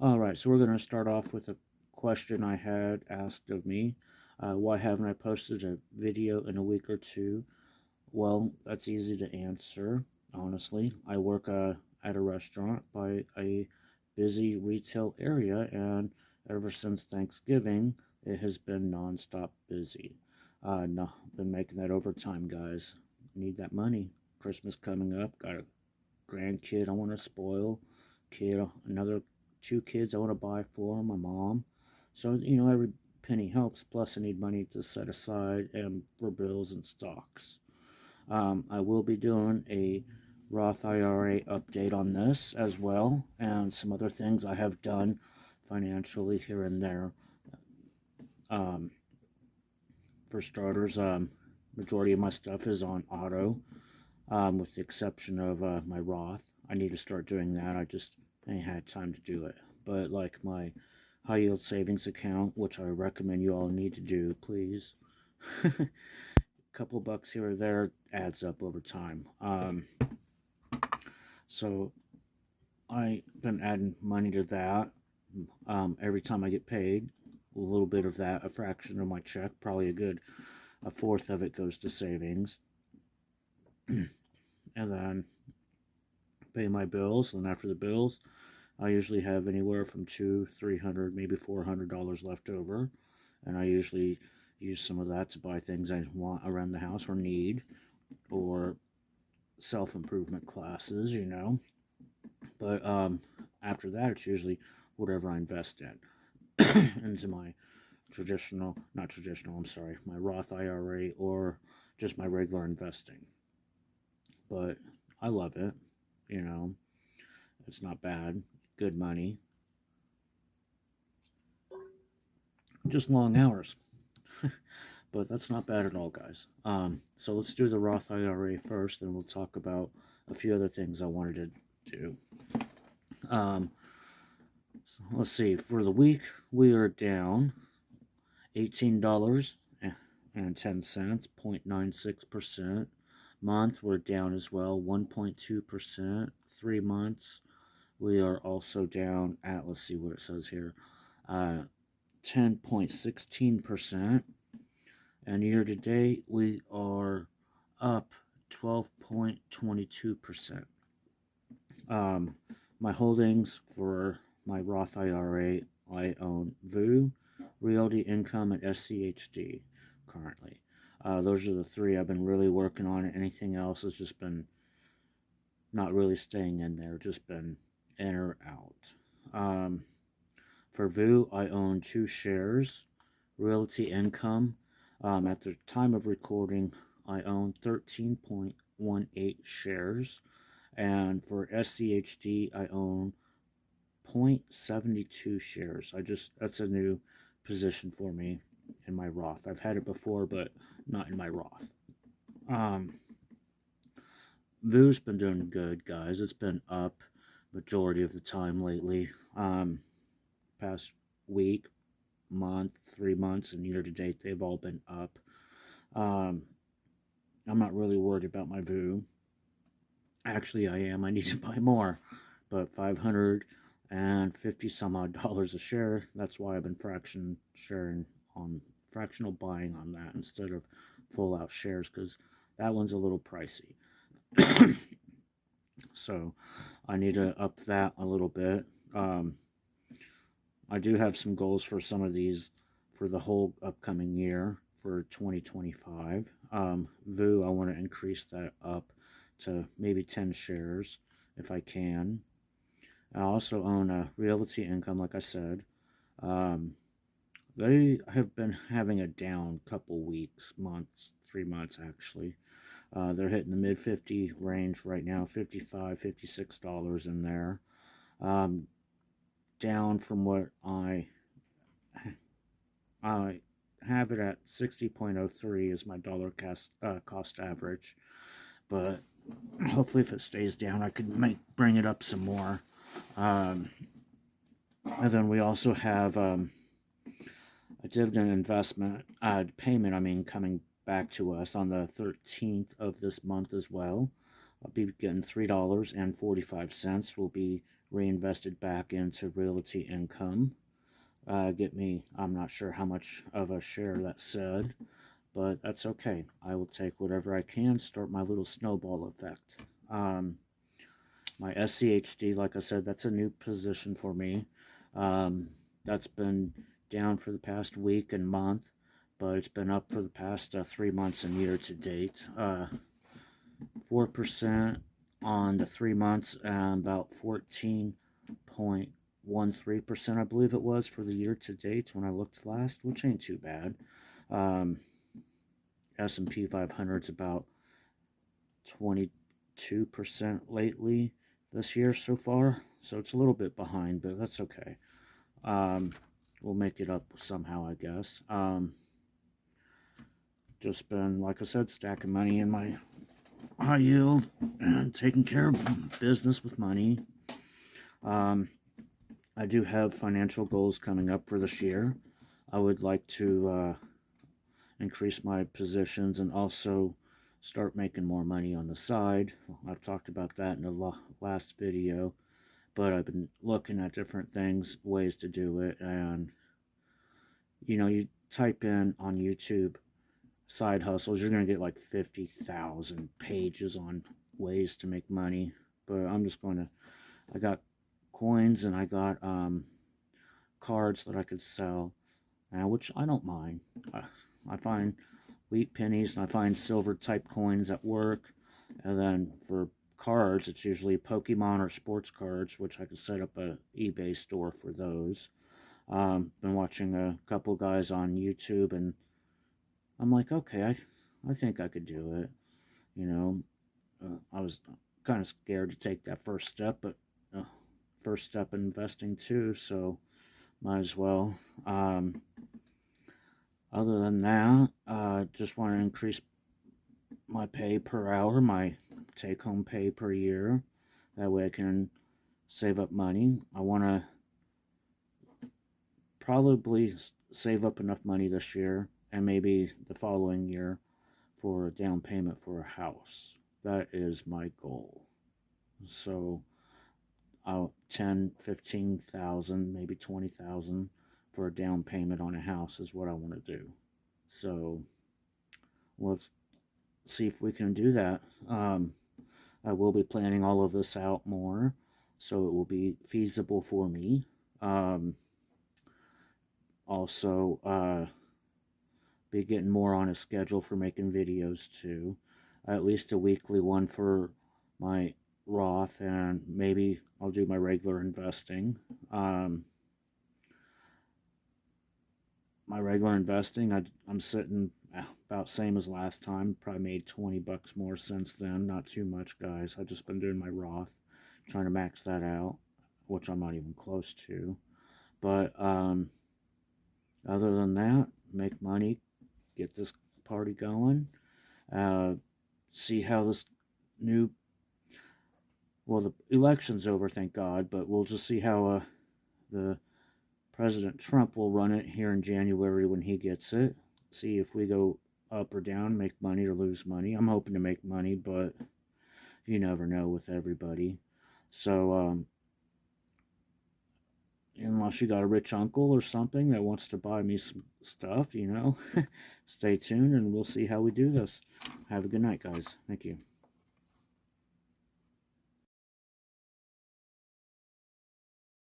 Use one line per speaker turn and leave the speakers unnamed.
Alright, so we're going to start off with a question I had asked of me. Why haven't I posted a video in a week or two? Well, that's easy to answer, honestly. I work at a restaurant by a busy retail area, and ever since Thanksgiving, it has been nonstop busy. No, been making that overtime, guys. Need that money. Christmas coming up. Got a grandkid I want to spoil. Kid, another two kids I want to buy for my mom. So, every penny helps. Plus, I need money to set aside and for bills and stocks. I will be doing a Roth IRA update on this as well, and some other things I have done financially here and there. Um, for starters, majority of my stuff is on auto, with the exception of my Roth. I need to start doing that. I just ain't had time to do it. But like my high yield savings account, which I recommend you all need to do, please. Couple bucks here or there adds up over time. So I've been adding money to that every time I get paid. A little bit of that, a fraction of my check, probably a fourth of it goes to savings. And then pay my bills. And after the bills, I usually have anywhere from $200, $300, maybe $400 left over. And I usually use some of that to buy things I want around the house or need, or self-improvement classes, But after that, it's usually whatever I invest in into my my Roth IRA or just my regular investing. But I love it, you know. It's not bad. Good money. Just long hours. But that's not bad at all, guys. So let's do the Roth IRA first, then we'll talk about a few other things I wanted to do. So let's see. For the week, we are down $18.10, 0.96%. Month, we're down as well, 1.2%. 3 months, we are also down at, let's see what it says here, 10.16%. And year to date, we are up 12.22%. My holdings for my Roth IRA, I own VU, Realty Income, and SCHD currently. Those are the three I've been really working on. Anything else has just been not really staying in there, just been in or out. For VU, I own 2 shares. Realty Income, at the time of recording, I own 13.18 shares. And for SCHD, I own 0.72 shares. That's a new position for me in my Roth. I've had it before, but not in my Roth. VU's been doing good, guys. It's been up majority of the time lately. Past week, month, 3 months, and year to date, they've all been up. I'm not really worried about my VU. Actually, I am. I need to buy more, but $550 some odd dollars a share. That's why I've been fractional buying on that instead of full out shares, because that one's a little pricey. So I need to up that a little bit. I do have some goals for some of these for the whole upcoming year for 2025. VU, I want to increase that up to maybe 10 shares if I can. I also own a Realty Income, like I said. They have been having a down couple weeks, months, 3 months actually. They're hitting the mid 50 range right now, $55, $56 in there. Down from what I have it at 60.03 is my dollar cost average. But hopefully if it stays down, I could bring it up some more. And then we also have a dividend investment payment, coming back to us on the 13th of this month as well. I'll be getting $3.45 will be reinvested back into realty income. Get me, I'm not sure how much of a share that said, but that's okay. I will take whatever I can, start my little snowball effect. My SCHD, like I said, that's a new position for me. That's been down for the past week and month, but it's been up for the past 3 months and year to date. 4% on the 3 months and about 14.13%, I believe it was, for the year to date when I looked last, which ain't too bad. S&P 500's about 22% lately this year so far, so it's a little bit behind, but that's okay. We'll make it up somehow, I guess. Just been, like I said, stacking money in my high yield and taking care of business with money. I do have financial goals coming up for this year. I would like to increase my positions and also start making more money on the side. I've talked about that in the last video, but I've been looking at different things, ways to do it, and you type in on YouTube side hustles, you're going to get like 50,000 pages on ways to make money, but I'm just going to, I got coins and I got cards that I could sell, which I don't mind. I find wheat pennies and I find silver type coins at work, and then for cards it's usually Pokemon or sports cards, which I could set up a eBay store for those. Been watching a couple guys on YouTube and I'm like, okay, I think I could do it. I was kind of scared to take that first step, but first step in investing too, so might as well. Other than that, just want to increase my pay per hour, my take-home pay per year. That way I can save up money. I want to probably save up enough money this year and maybe the following year for a down payment for a house. That is my goal. So 10, 15,000, maybe 20,000 for a down payment on a house is what I want to do. So let's see if we can do that. I will be planning all of this out more, so it will be feasible for me. Also, be getting more on a schedule for making videos too. At least a weekly one for my Roth, and maybe I'll do my regular investing. My regular investing, I'm sitting about same as last time. Probably made 20 bucks more since then. Not too much, guys. I've just been doing my Roth, trying to max that out, which I'm not even close to. But other than that, make money, get this party going, see how this the election's over, thank God, but we'll just see how the President Trump will run it here in January when he gets it. See if we go up or down, make money or lose money. I'm hoping to make money, but you never know with everybody. So, unless you got a rich uncle or something that wants to buy me some stuff, stay tuned and we'll see how we do this. Have a good night, guys. Thank you.